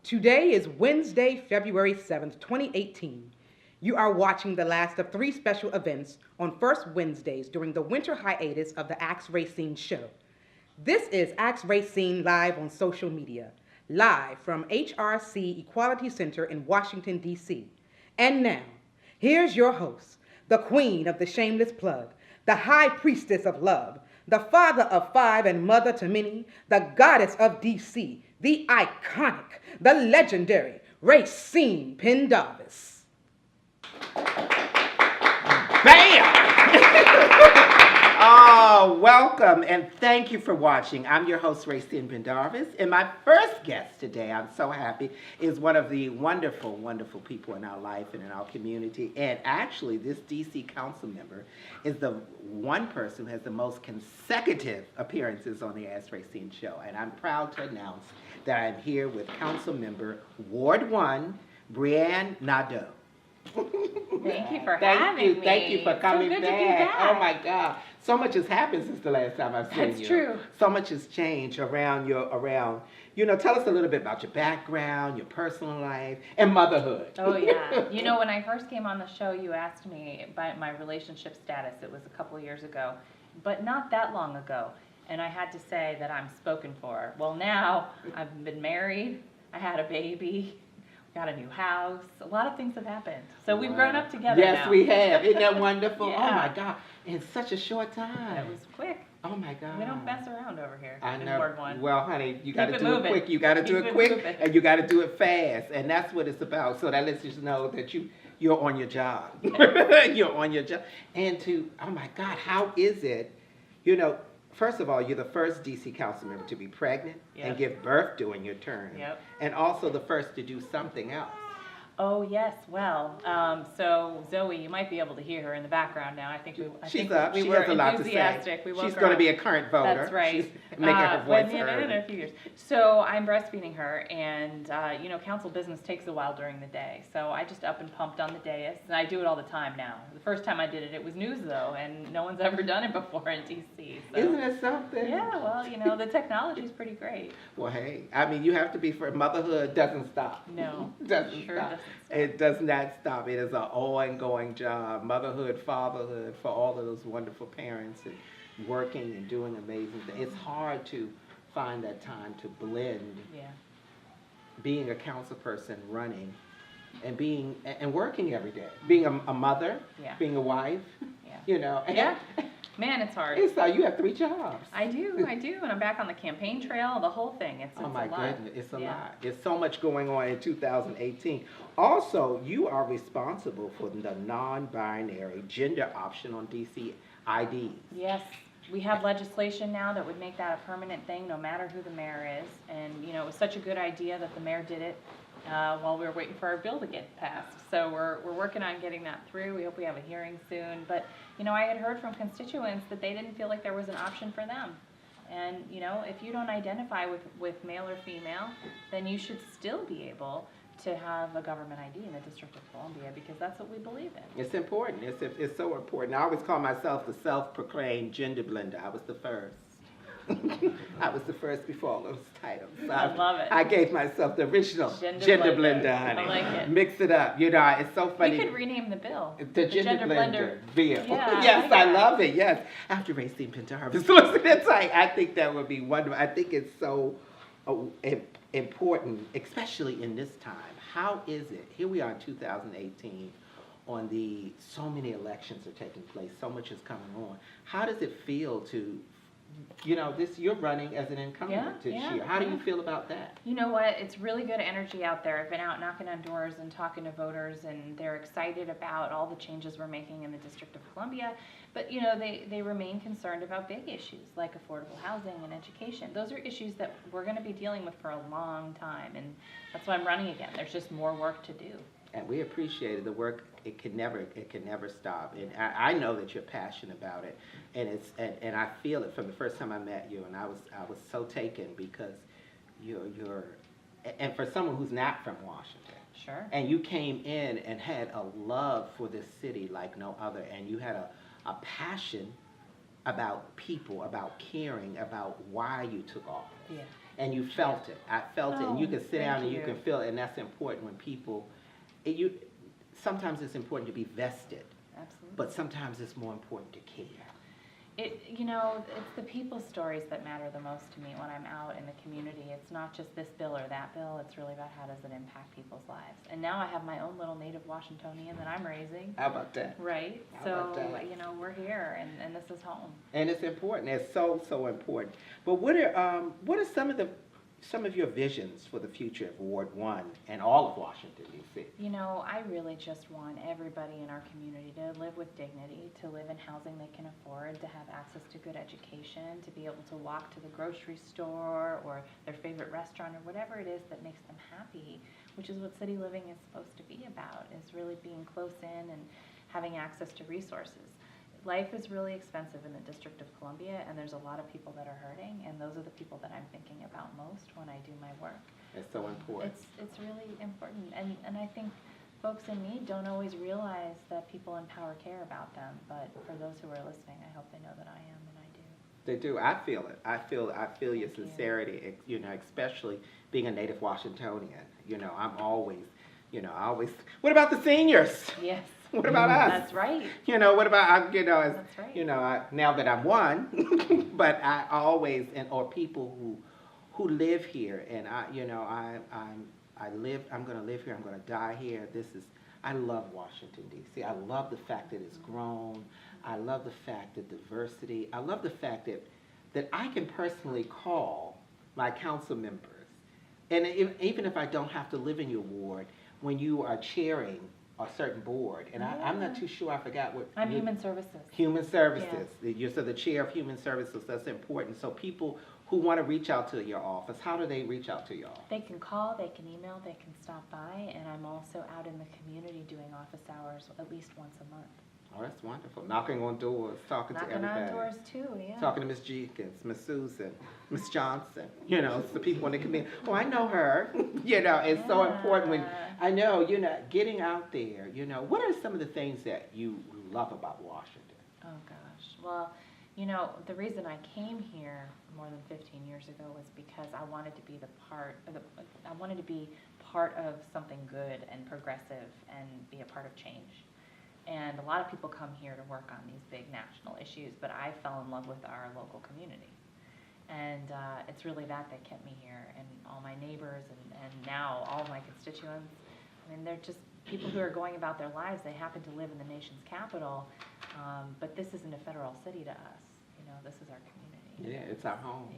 Today is Wednesday, February 7th, 2018. You are watching the last of 3 special events on first Wednesdays during the winter hiatus of the Ask Rayceen Show. This is Ask Rayceen live on social media, live from HRC Equality Center in Washington, D.C. And now, here's your host, the queen of the shameless plug, the high priestess of love, the father of 5 and mother to many, the goddess of D.C., the iconic, the legendary Rayceen Pendarvis. Bam! Oh, welcome and thank you for watching. I'm your host, Rayceen Pendarvis, and my first guest today, I'm so happy, is one of the wonderful, wonderful people in our life and in our community. And actually, this DC council member is the one person who has the most consecutive appearances on the Ask Rayceen Show. And I'm proud to announce that I'm here with Councilmember Ward 1, Brianne Nadeau. Thank you for having me. Thank you for coming so good back. To be back. Oh my God, so much has happened since the last time I've seen you. That's true. So much has changed around. Tell us a little bit about your background, your personal life, and motherhood. Oh yeah. When I first came on the show, you asked me about my relationship status. It was a couple of years ago, but not that long ago. And I had to say that I'm spoken for. Well, now I've been married. I had a baby. Got a new house. A lot of things have happened. So we've grown up together now. Yes, we have. Isn't that wonderful? Yeah. Oh my God. In such a short time. It was quick. Oh my God. We don't mess around over here. I in know. Ward 1. Well, honey, you got to do moving. it quick. You got to do Keep it it quick, moving. and you got to do it fast. And that's what it's about. So that lets you know that you're on your job. You're on your job. And oh my God, how is it? First of all, you're the first DC council member to be pregnant and give birth during your term. Yep. And also the first to do something else. Oh yes, well, so Zoe, you might be able to hear her in the background now. I think She's up. We She were has a lot to say. enthusiastic. She's going to be a current voter. That's right. She's making her voice heard. In a few years. So I'm breastfeeding her, and council business takes a while during the day. So I just up and pumped on the dais, and I do it all the time now. The first time I did it, it was news though, and no one's ever done it before in DC. So. Isn't it something? Yeah. Well, the technology's pretty great. Well, hey, I mean, you have to be motherhood doesn't stop. No. Doesn't sure stop. Doesn't stop. It does not stop. It is an ongoing job. Motherhood, fatherhood, for all of those wonderful parents and working and doing amazing things. It's hard to find that time to blend being a council person, running, and working every day. Being a mother, being a wife, Yeah. Man, it's hard. You have 3 jobs. I do, and I'm back on the campaign trail, the whole thing. It's oh my a lot. goodness, it's a lot. There's so much going on in 2018. Also, you are responsible for the non-binary gender option on DC IDs. Yes, we have legislation now that would make that a permanent thing, no matter who the mayor is. And it was such a good idea that the mayor did it while we were waiting for our bill to get passed. So we're working on getting that through. We hope we have a hearing soon. But I had heard from constituents that they didn't feel like there was an option for them. And if you don't identify with male or female, then you should still be able to have a government ID in the District of Columbia, because that's what we believe in. It's important. It's so important. I always call myself the self-proclaimed gender blender. I was the first. I was the first before all those titles. I love it. I gave myself the original gender blender, honey. I like it. Mix it up. It's so funny. You could rename the bill. The gender blender bill. Yeah, yes, I love it. Yes. After Rayceen Pendarvis. I think that would be wonderful. I think it's so important, especially in this time. How is it? Here we are in 2018. So many elections are taking place. So much is coming on. How does it feel to you're running as an incumbent this year. How do you feel about that? You know what? It's really good energy out there. I've been out knocking on doors and talking to voters, and they're excited about all the changes we're making in the District of Columbia. But, they remain concerned about big issues like affordable housing and education. Those are issues that we're going to be dealing with for a long time, and that's why I'm running again. There's just more work to do. And we appreciate it. The work, it can never stop. And I know that you're passionate about it, and I feel it from the first time I met you. And I was so taken because and for someone who's not from Washington, sure, and you came in and had a love for this city like no other, and you had a passion about people, about caring, about why you took office. Yeah. and you felt it. I felt it, and you Oh, can sit thank down and you you. can feel it, and that's important when people, sometimes it's important to be vested, Absolutely. but sometimes it's more important to care. It's the people stories that matter the most to me when I'm out in the community. It's not just this bill or that bill. It's really about how does it impact people's lives. And now I have my own little native Washingtonian that I'm raising. How about that? Right? How So, about that? we're here, and this is home. And it's important. It's so, so important. But what are some of your visions for the future of Ward 1 and all of Washington, D.C.? I really just want everybody in our community to live with dignity, to live in housing they can afford, to have access to good education, to be able to walk to the grocery store or their favorite restaurant or whatever it is that makes them happy, which is what city living is supposed to be about, is really being close in and having access to resources. Life is really expensive in the District of Columbia, and there's a lot of people that are hurting, and those are the people that I'm thinking about most when I do my work. It's so important. It's really important, and I think folks in need don't always realize that people in power care about them, but for those who are listening, I hope they know that I am, and I do. They do. I feel it. I feel your Thank you. sincerity, especially being a native Washingtonian. I'm always, what about the seniors? Yes. What about us? That's right. What about, That's right. now that I'm one, but I always, or people who live here, and I'm going to live here, I'm going to die here. I love Washington, D.C. I love the fact that it's grown. I love the fact that diversity, I love the fact that I can personally call my council members, and even if I don't have to live in your ward, when you are chairing a certain board, and I'm not too sure, I forgot what. I'm Human Services. Human Services. You're so the chair of Human Services, that's important. So people who want to reach out to your office, how do they reach out to your office? They can call, they can email, they can stop by, and I'm also out in the community doing office hours at least once a month. Oh, that's wonderful. Knocking on doors, talking to everybody. Knocking on doors too, yeah. Talking to Miss Jenkins, Miss Susan, Miss Johnson, it's the people in the community. Oh, I know her. It's so important when, I know, getting out there, what are some of the things that you love about Washington? Oh, gosh. Well, the reason I came here more than 15 years ago was because I wanted to be part of something good and progressive and be a part of change. And a lot of people come here to work on these big national issues, but I fell in love with our local community. And it's really that kept me here, and all my neighbors and now all my constituents. I mean, they're just people who are going about their lives. They happen to live in the nation's capital, but this isn't a federal city to us. This is our community. Yeah, it's our home.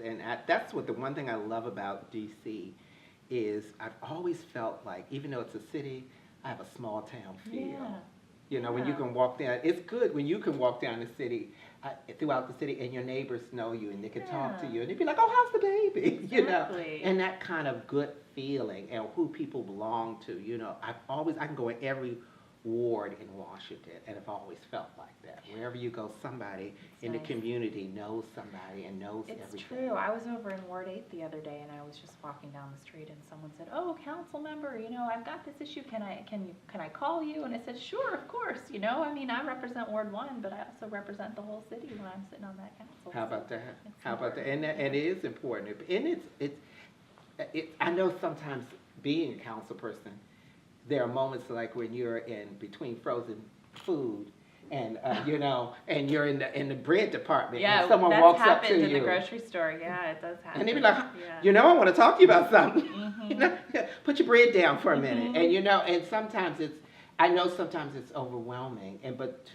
Yeah. That's what the one thing I love about D.C. is I've always felt like, even though it's a city, I have a small town feel. Yeah. When you can walk down, it's good when you can walk down the city, throughout the city, and your neighbors know you, and they can talk to you, and they'd be like, oh, how's the baby? Exactly. And that kind of good feeling, and who people belong to, I can go in every ward in Washington, and I've always felt like that. Wherever you go, somebody in the community knows somebody and knows everything. It's true. I was over in Ward 8 the other day, and I was just walking down the street, and someone said, "Oh, council member, I've got this issue. Can I call you?" And I said, "Sure, of course. I represent Ward 1, but I also represent the whole city when I'm sitting on that council." How about that? How about that? And it is important. And I know sometimes being a council person, there are moments like when you're in between frozen food, and and you're in the bread department, and someone walks up to you. That's happened in the grocery store. Yeah, it does happen. And they be like, I want to talk to you about something. Mm-hmm. Put your bread down for a minute. And and sometimes sometimes it's overwhelming, but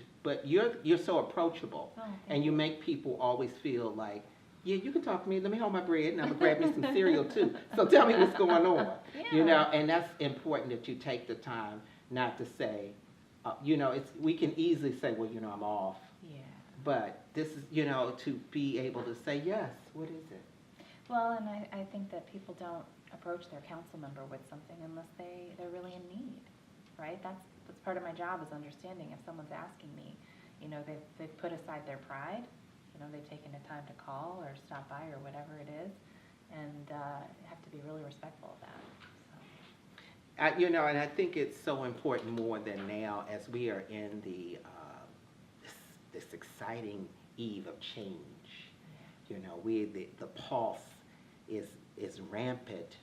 you're so approachable, and you make people always feel like, yeah, you can talk to me. Let me hold my bread, and I'm gonna grab me some cereal too. So tell me what's going on. And that's important that you take the time not to say, we can easily say, well, I'm off. Yeah. But this is, to be able to say, yes, what is it? Well, and I think that people don't approach their council member with something unless they're really in need, right? That's part of my job, is understanding if someone's asking me, they've put aside their pride. They've taken the time to call or stop by or whatever it is, and have to be really respectful of that. So. And I think it's so important more than now, as we are in this exciting eve of change. The pulse is rampant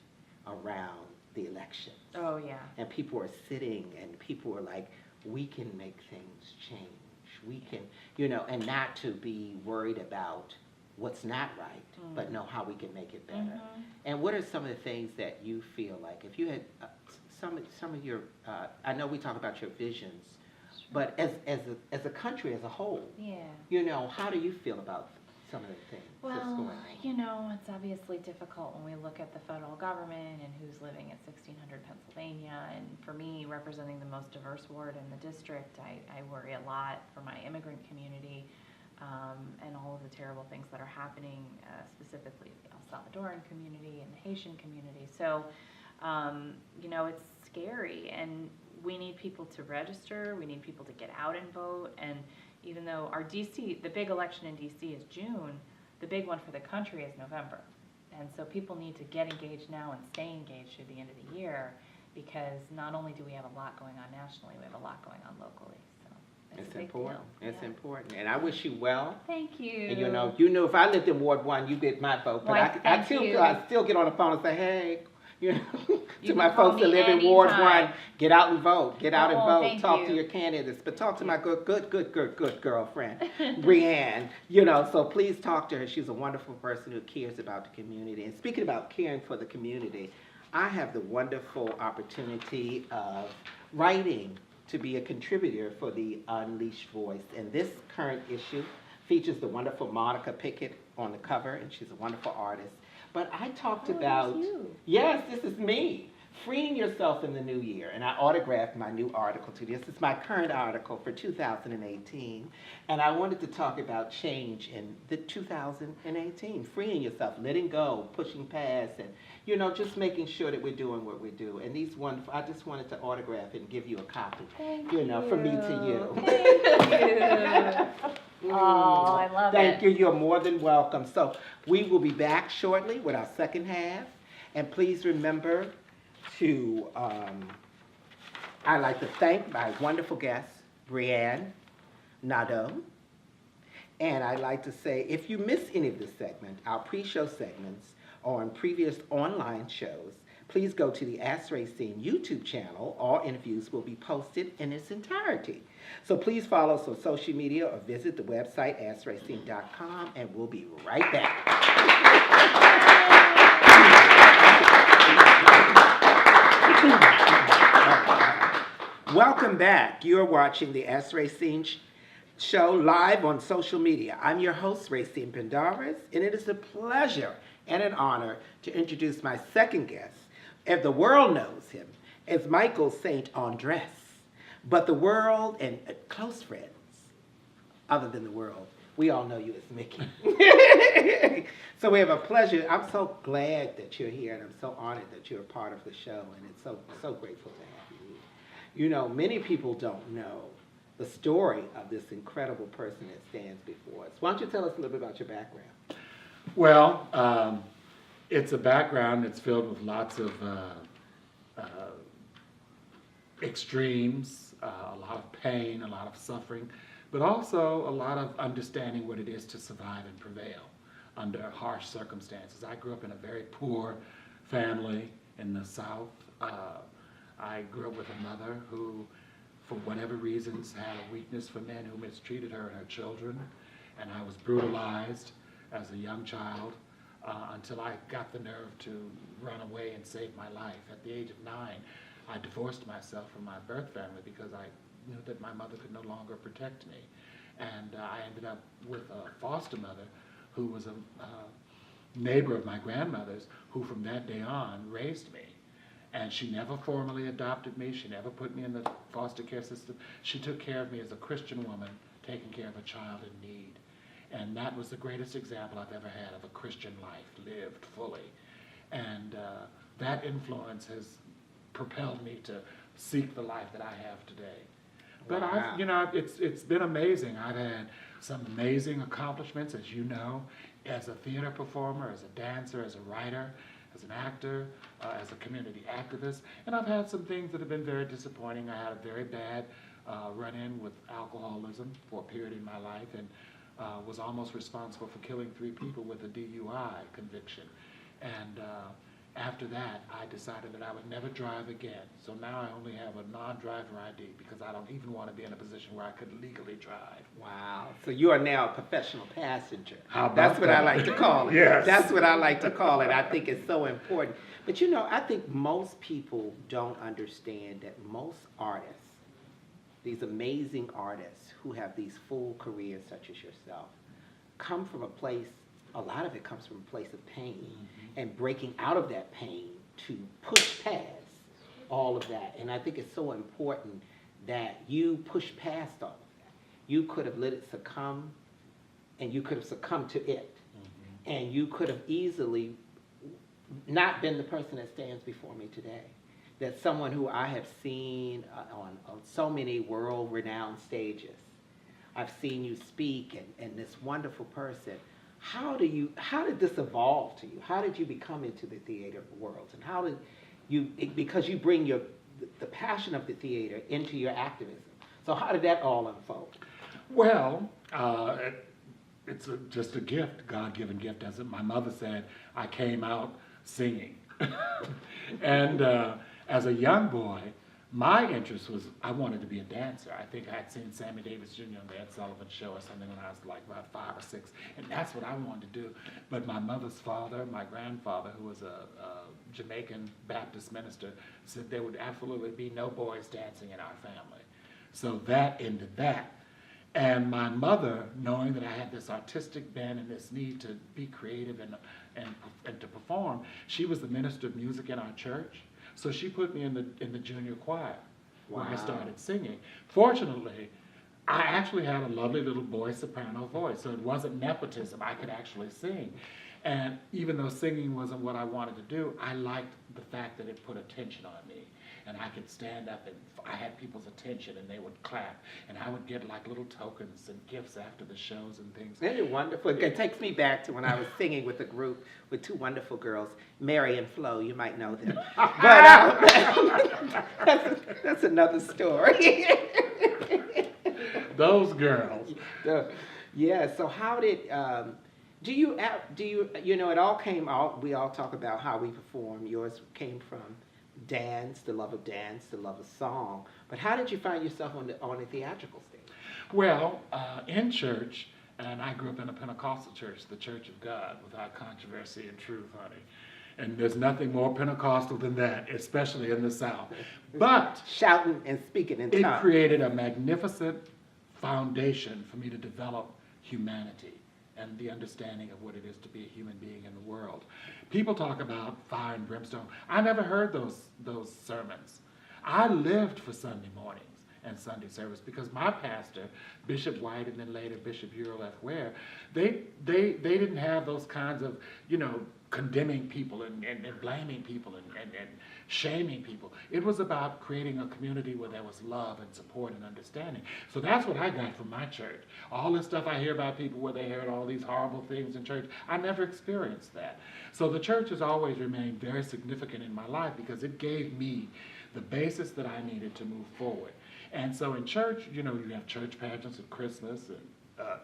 around the election. Oh, yeah. And people are sitting and people are like, we can make things change. We can, and not to be worried about what's not right, but know how we can make it better. And what are some of the things that you feel like, if you had some of your, I know we talk about your visions, but as a country as a whole, how do you feel about some of the things that's going on? It's obviously difficult when we look at the federal government and who's living at 1600 Pennsylvania. And for me, representing the most diverse ward in the district, I worry a lot for my immigrant community and all of the terrible things that are happening, specifically the El Salvadoran community and the Haitian community. So, it's scary, and we need people to register. We need people to get out and vote. And even though our DC, the big election in DC is June, the big one for the country is November. And so people need to get engaged now and stay engaged through the end of the year, because not only do we have a lot going on nationally, we have a lot going on locally. So it's a big important. deal. It's important. And I wish you well. Thank you. And if I lived in Ward 1, you get my vote. But I still get on the phone and say, hey, to my folks that live in Ward 1, get out and vote. Get out and vote. Talk to your candidates. But talk to my good girlfriend, Brianne. So please talk to her. She's a wonderful person who cares about the community. And speaking about caring for the community, I have the wonderful opportunity of writing to be a contributor for the Unleashed Voice. And this current issue features the wonderful Monica Pickett on the cover, and she's a wonderful artist. But I talked about, yes, this is me, freeing yourself in the new year. And I autographed my new article to this. It's my current article for 2018. And I wanted to talk about change in the 2018, freeing yourself, letting go, pushing past, and, just making sure that we're doing what we do. And these wonderful, I just wanted to autograph it and give you a copy, Thank from me to you. Thank you. Oh, I love it. Thank you. You're more than welcome. So we will be back shortly with our second half. And please remember to, I'd like to thank my wonderful guest, Brianne, Nadeau. And I'd like to say, if you miss any of this segment, our pre-show segments, or on previous online shows, please go to the Ask Rayceen YouTube channel. All interviews will be posted in its entirety. So please follow us on social media or visit the website askrayceen.com, and we'll be right back. Welcome back. You're watching the Ask Rayceen Show live on social media. I'm your host, Rayceen Pendarvis, and it is a pleasure and an honor to introduce my second guest. If the world knows him as Michael Sainte-Andress, but the world and close friends, other than the world, we all know you as Mickey. So we have a pleasure. I'm so glad that you're here, and I'm so honored that you're a part of the show, and it's so grateful to have you here. Many people don't know the story of this incredible person that stands before us. Why don't you tell us a little bit about your background? Well, it's a background that's filled with lots of extremes, a lot of pain, a lot of suffering, but also a lot of understanding what it is to survive and prevail under harsh circumstances. I grew up in a very poor family in the South. I grew up with a mother who, for whatever reasons, had a weakness for men who mistreated her and her children, and I was brutalized as a young child until I got the nerve to run away and save my life. At the age of 9, I divorced myself from my birth family because I knew that my mother could no longer protect me. And I ended up with a foster mother who was a neighbor of my grandmother's, who from that day on raised me. And she never formally adopted me. She never put me in the foster care system. She took care of me as a Christian woman taking care of a child in need. And that was the greatest example I've ever had of a Christian life lived fully. And that influence has propelled me to seek the life that I have today. But Wow. it's been amazing. I've had some amazing accomplishments, as you know, as a theater performer, as a dancer, as a writer, as an actor, as a community activist. And I've had some things that have been very disappointing. I had a very bad run-in with alcoholism for a period in my life, and was almost responsible for killing 3 people with a DUI conviction. And after that, I decided that I would never drive again. So now I only have a non-driver ID because I don't even want to be in a position where I could legally drive. Wow. So you are now a professional passenger. How about That's what that? I like to call it. Yes. That's what I like to call it. I think it's so important. But you know, I think most people don't understand that most artists, these amazing artists who have these full careers such as yourself, come from a place, a lot of it comes from a place of pain, and breaking out of that pain to push past all of that. And I think it's so important that you push past all of that. You could have let it succumb, and you could have succumbed to it. And you could have easily not been the person that stands before me today. That's someone who I have seen on so many world-renowned stages. I've seen you speak, and this wonderful person. How did this evolve to you? How did you become into the theater world? And how did you, because you bring the passion of the theater into your activism. So how did that all unfold? Well, it's just a gift, God-given gift. As my mother said, I came out singing. And as a young boy, my interest was, I wanted to be a dancer. I think I had seen Sammy Davis Jr. on the Ed Sullivan Show or something when I was like about 5 or 6, and that's what I wanted to do. But my mother's father, my grandfather, who was a Jamaican Baptist minister, said there would absolutely be no boys dancing in our family. So that ended that. And my mother, knowing that I had this artistic bent and this need to be creative and to perform, she was the minister of music in our church. So she put me in the junior choir, where I started singing. Fortunately, I actually had a lovely little boy soprano voice, so it wasn't nepotism. I could actually sing. And even though singing wasn't what I wanted to do, I liked the fact that it put attention on me. And I could stand up and I had people's attention and they would clap. And I would get like little tokens and gifts after the shows and things. Isn't it wonderful? It takes me back to when I was singing with a group with 2 wonderful girls, Mary and Flo. You might know them. But that's another story. Those girls. Yeah, so how did, you know, it all came out, we all talk about how we perform. Yours came from dance, the love of song. But how did you find yourself on the theatrical stage? Well, in church, and I grew up in a Pentecostal church, the Church of God, without controversy and truth, honey. And there's nothing more Pentecostal than that, especially in the South. But shouting and speaking in tongues. It created a magnificent foundation for me to develop humanity and the understanding of what it is to be a human being in the world. People talk about fire and brimstone. I never heard those sermons. I lived for Sunday mornings and Sunday service because my pastor, Bishop White and then later Bishop Uriel F. Ware, they didn't have those kinds of, you know, condemning people and blaming people and shaming people. It was about creating a community where there was love and support and understanding. So that's what I got from my church. All this stuff I hear about people where they heard all these horrible things in church, I never experienced that. So the church has always remained very significant in my life because it gave me the basis that I needed to move forward. And so in church, you know, you have church pageants at Christmas and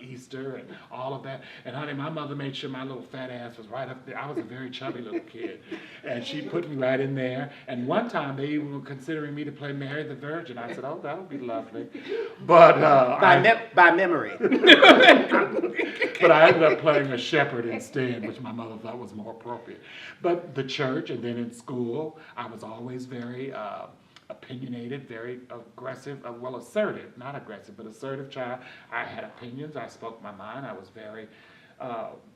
Easter and all of that. And honey, my mother made sure my little fat ass was right up there. I was a very chubby little kid. And she put me right in there. And one time they even were considering me to play Mary the Virgin. I said, oh, that'll be lovely. But by memory. But I ended up playing a shepherd instead, which my mother thought was more appropriate. But the church and then in school, I was always very opinionated, very aggressive, well, assertive, not aggressive, but assertive child. I had opinions, I spoke my mind, I was very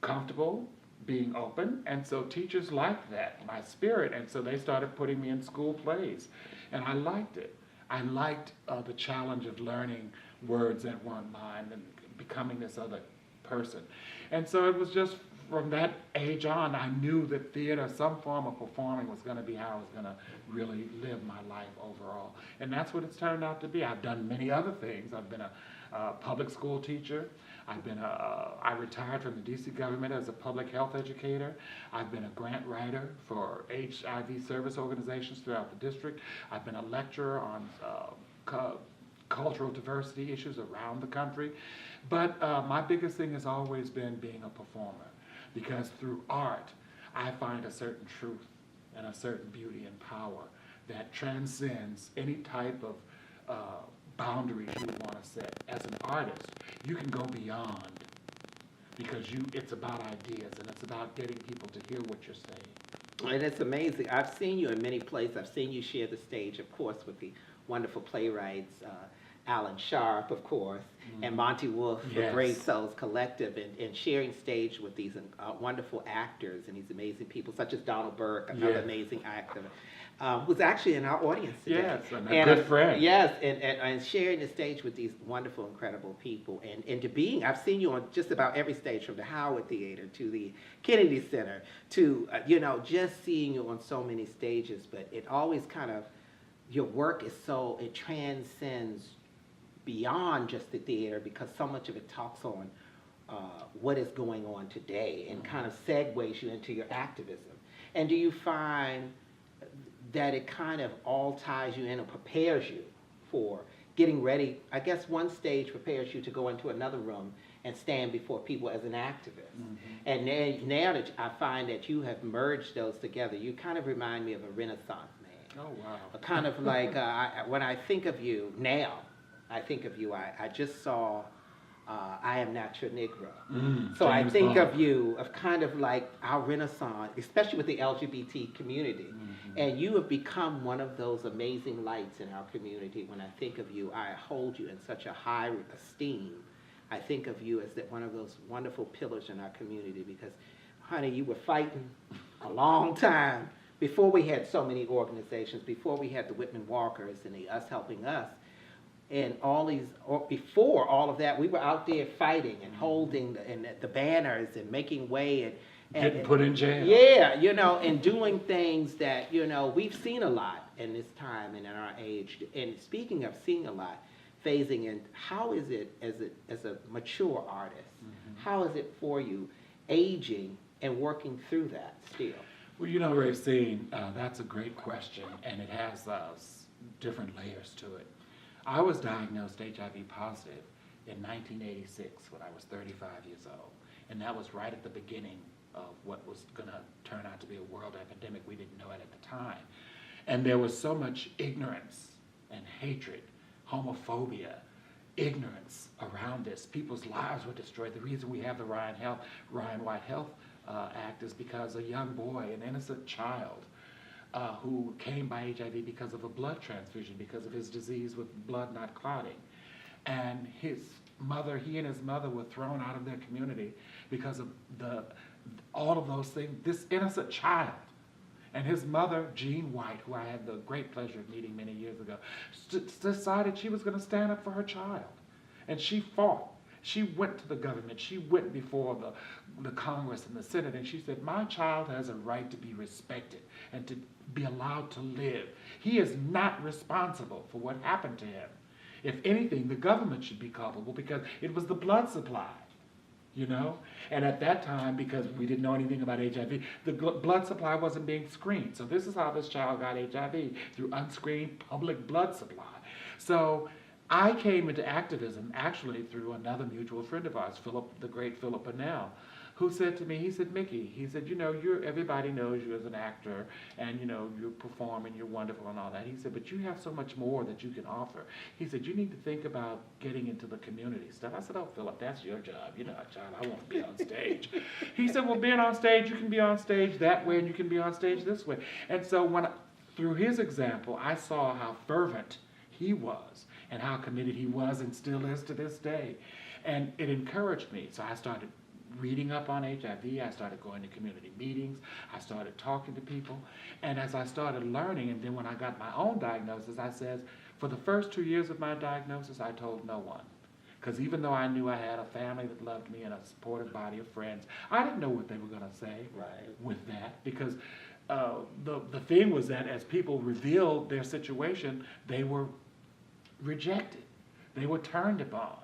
comfortable being open, and so teachers liked that, my spirit, and so they started putting me in school plays, and I liked it. I liked the challenge of learning words that weren't mine and becoming this other person. And so it was just from that age on, I knew that theater, some form of performing, was going to be how I was going to really live my life overall. And that's what it's turned out to be. I've done many other things. I've been a public school teacher. I retired from the DC government as a public health educator. I've been a grant writer for HIV service organizations throughout the district. I've been a lecturer on cultural diversity issues around the country. But my biggest thing has always been being a performer. Because through art, I find a certain truth and a certain beauty and power that transcends any type of boundaries you would want to set. As an artist, you can go beyond because it's about ideas and it's about getting people to hear what you're saying. And it's amazing. I've seen you in many places. I've seen you share the stage, of course, with the wonderful playwrights, Alan Sharp, of course, and Monty Wolf, Yes. the Brave Souls Collective, and sharing stage with these wonderful actors and these amazing people, such as Donald Burke, another Yes. amazing actor, who's actually in our audience today. Yes, and a good friend. Yes, and sharing the stage with these wonderful, incredible people, and to being, I've seen you on just about every stage, from the Howard Theater to the Kennedy Center to, just seeing you on so many stages, but it always kind of, your work is so, it transcends beyond just the theater, because so much of it talks on what is going on today and kind of segues you into your activism. And do you find that it kind of all ties you in and prepares you for getting ready? I guess one stage prepares you to go into another room and stand before people as an activist. And now that I find that you have merged those together, you kind of remind me of a Renaissance man. Oh, wow. Kind of like, when I think of you now, I just saw I Am Not Your Negro. So I James think Bond. of you of kind of like our Renaissance, especially with the LGBT community. And you have become one of those amazing lights in our community. When I think of you, I hold you in such a high esteem. I think of you as one of those wonderful pillars in our community, because, honey, you were fighting a long time before we had so many organizations, before we had the Whitman Walkers and the Us Helping Us. And before all of that, we were out there fighting and holding the banners and making way and Getting put in jail. Yeah, and doing things that, we've seen a lot in this time and in our age. And speaking of seeing a lot, phasing in, how is it as a mature artist? How is it for you aging and working through that still? Well, Rayceen, that's a great question, and it has different layers to it. I was diagnosed HIV positive in 1986 when I was 35 years old, and that was right at the beginning of what was going to turn out to be a world epidemic. We didn't know it at the time. And there was so much ignorance and hatred, homophobia, ignorance around this. People's lives were destroyed. The reason we have the Ryan White Health Act is because a young boy, an innocent child, who came by HIV because of a blood transfusion, because of his disease with blood not clotting. And he and his mother were thrown out of their community because of all of those things. This innocent child. And his mother, Jean White, who I had the great pleasure of meeting many years ago, decided she was going to stand up for her child. And she fought. She went to the government. She went before the Congress and the Senate, and she said, my child has a right to be respected and to be allowed to live. He is not responsible for what happened to him. If anything, the government should be culpable because it was the blood supply, And at that time, because we didn't know anything about HIV, the blood supply wasn't being screened. So this is how this child got HIV, through unscreened public blood supply. So I came into activism actually through another mutual friend of ours, the great Philip Bonnell, who said to me, he said, Mickey, he said, everybody knows you as an actor and, you perform and you're wonderful and all that. He said, but you have so much more that you can offer. He said, you need to think about getting into the community stuff. I said, oh, Philip, that's your job. You're not a child. I want to be on stage. He said, well, being on stage, you can be on stage that way and you can be on stage this way. And so through his example, I saw how fervent he was and how committed he was and still is to this day. And it encouraged me. So I started reading up on HIV, I started going to community meetings, I started talking to people, and as I started learning, and then when I got my own diagnosis, I said, for the first 2 years of my diagnosis, I told no one. Because even though I knew I had a family that loved me and a supportive body of friends, I didn't know what they were going to say with that, because the thing was that as people revealed their situation, they were rejected. They were turned upon.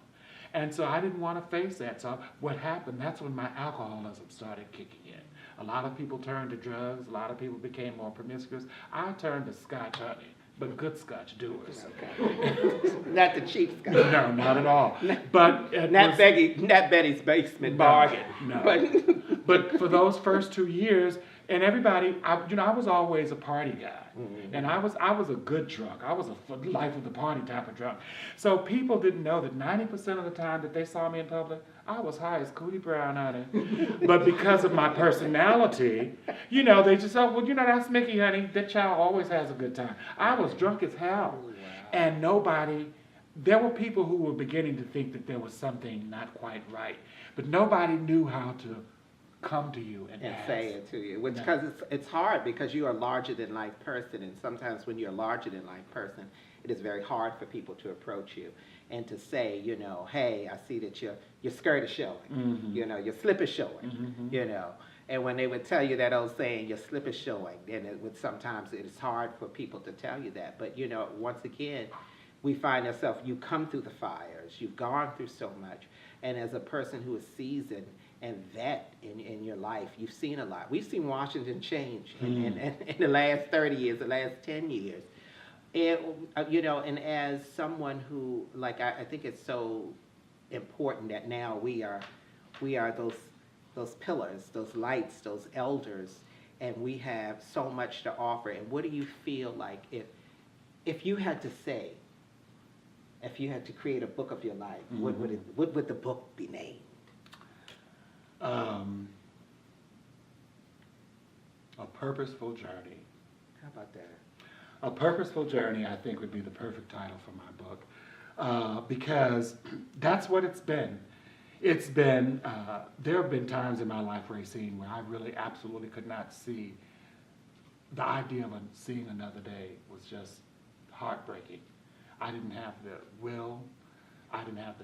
And so I didn't want to face that. So what happened, that's when my alcoholism started kicking in. A lot of people turned to drugs. A lot of people became more promiscuous. I turned to Scotch, honey, but good Scotch doers. Okay. Not the cheap Scotch. No, not at all. But not Betty's basement bargain. No. But for those first 2 years, And everybody, I was always a party guy, and I was a good drunk. I was a life of the party type of drunk. So people didn't know that 90% of the time that they saw me in public, I was high as Cootie Brown, honey. But because of my personality, they just said, well, that's Mickey, honey. That child always has a good time. I was drunk as hell, and there were people who were beginning to think that there was something not quite right, but nobody knew how to come to you and say it to you, because it's hard because you are a larger than life person, and sometimes when you're a larger than life person, it is very hard for people to approach you and to say, hey, I see that your skirt is showing, your slip is showing, and when they would tell you that old saying, your slip is showing, then sometimes it is hard for people to tell you that, but once again, we find ourselves, you come through the fires, you've gone through so much, and as a person who is seasoned and vet in your life, you've seen a lot. We've seen Washington change in the last 30 years, the last 10 years. And, and as someone who, I think it's so important that now we are those pillars, those lights, those elders, and we have so much to offer. And what do you feel like if you had to say, if you had to create a book of your life, what would the book be named? A purposeful journey. How about that? A purposeful journey, I think, would be the perfect title for my book, because that's what it's been. It's been, there have been times in my life, Rayceen, where I really absolutely could not see. The idea of seeing another day was just heartbreaking. I didn't have the will. I didn't have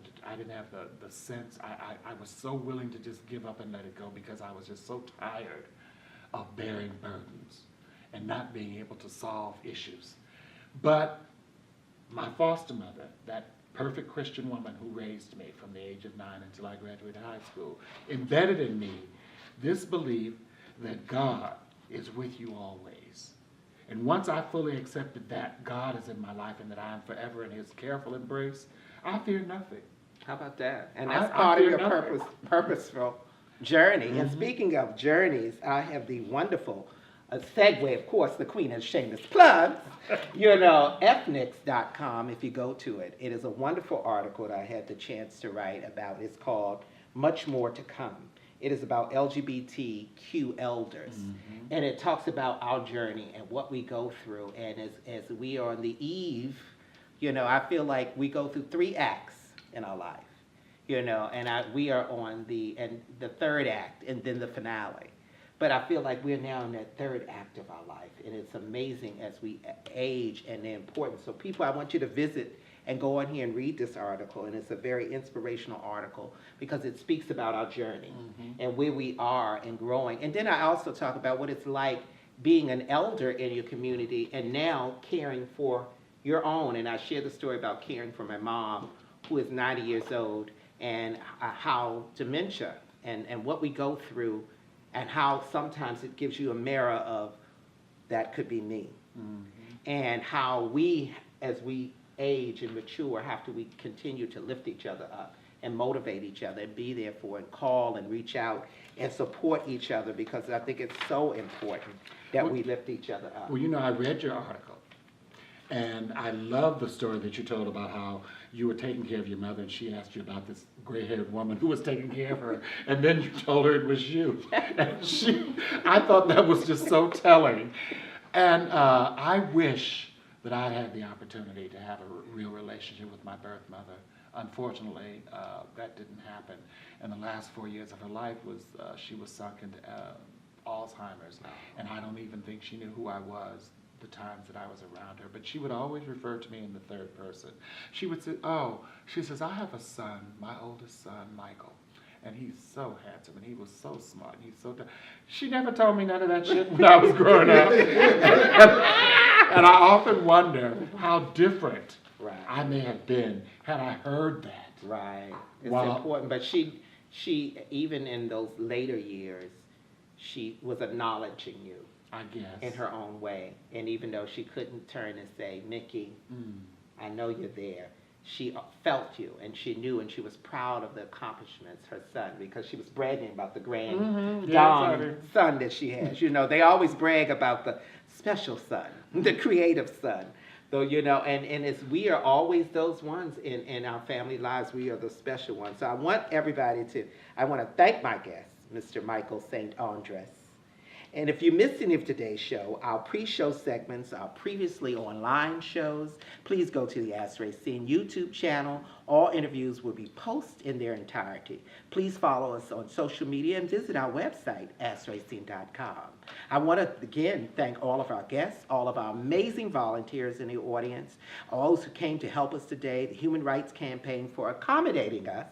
the sense. I was so willing to just give up and let it go because I was just so tired of bearing burdens and not being able to solve issues. But my foster mother, that perfect Christian woman who raised me from the age of 9 until I graduated high school, embedded in me this belief that God is with you always. And once I fully accepted that God is in my life and that I am forever in his careful embrace, I fear nothing. How about that? And that's part of your purposeful journey. And speaking of journeys, I have the wonderful segue, of course, the queen of shameless plugs, ethnics.com, if you go to it. It is a wonderful article that I had the chance to write about. It's called Much More to Come. It is about LGBTQ elders. And it talks about our journey and what we go through. And as we are on the eve, I feel like we go through 3 acts in our life, and we are on the third act and then the finale. But I feel like we're now in that third act of our life, and it's amazing as we age and the importance. So people, I want you to visit and go on here and read this article, and it's a very inspirational article because it speaks about our journey and where we are and growing. And then I also talk about what it's like being an elder in your community and now caring for your own. And I share the story about caring for my mom, who is 90 years old, and how dementia and what we go through, and how sometimes it gives you a mirror of that could be me. And how we, as we age and mature, we continue to lift each other up and motivate each other and be there for and call and reach out and support each other, because I think it's so important that we lift each other up. Well, I read your article, and I love the story that you told about how you were taking care of your mother and she asked you about this gray-haired woman who was taking care of her, and then you told her it was you. And I thought that was just so telling. And I wish that I had the opportunity to have a real relationship with my birth mother. Unfortunately, that didn't happen. And the last 4 years of her life she was sunk into Alzheimer's, and I don't even think she knew who I was the times that I was around her. But she would always refer to me in the third person. She would say, she says, I have a son, my oldest son, Michael, and he's so handsome, and he was so smart, and he's so She never told me none of that shit when I was growing up. And I often wonder how different I may have been had I heard that. Right. It's important. But she, even in those later years, she was acknowledging you. I guess. In her own way. And even though she couldn't turn and say, Mickey, I know you're there, she felt you, and she knew, and she was proud of the accomplishments her son, because she was bragging about the grand son that she has. You know, they always brag about the special son, the creative son. So, you know, and it's, we are always those ones in our family lives. We are the special ones. So I want to thank my guest, Mr. Michael Sainte-Andress. And if you missed any of today's show, our pre-show segments, our previously online shows, please go to the Ask Rayceen YouTube channel. All interviews will be posted in their entirety. Please follow us on social media and visit our website, AskRayceen.com. I want to again thank all of our guests, all of our amazing volunteers in the audience, all those who came to help us today, the Human Rights Campaign for accommodating us.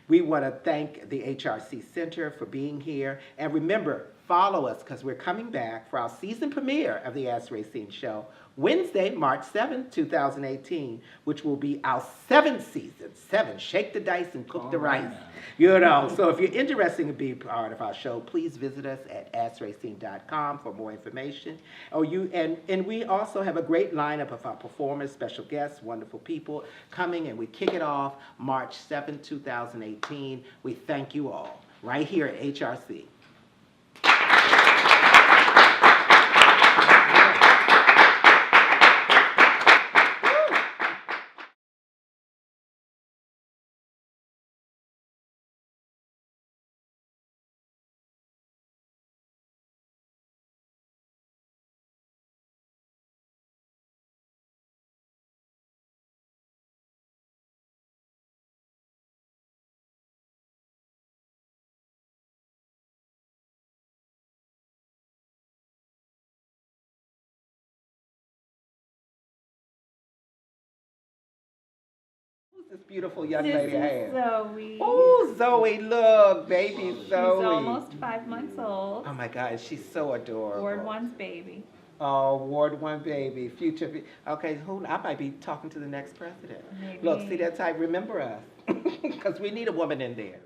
We want to thank the HRC Center for being here. And remember, follow us, because we're coming back for our season premiere of the Ask Rayceen Show, Wednesday, March 7th, 2018, which will be our 7th season. 7, shake the dice and cook the rice. You know, so if you're interested in being part of our show, please visit us at AskRayceen.com for more information. And we also have a great lineup of our performers, special guests, wonderful people coming, and we kick it off March 7th, 2018. We thank you all right here at HRC. This beautiful young lady I have. Zoe. Oh, Zoe, look, baby Zoe. She's almost 5 months old. Oh my God, she's so adorable. Ward 1's baby. Oh, Ward 1 baby, future. Okay, I might be talking to the next president. Maybe. Look, see that type? Remember us, because we need a woman in there.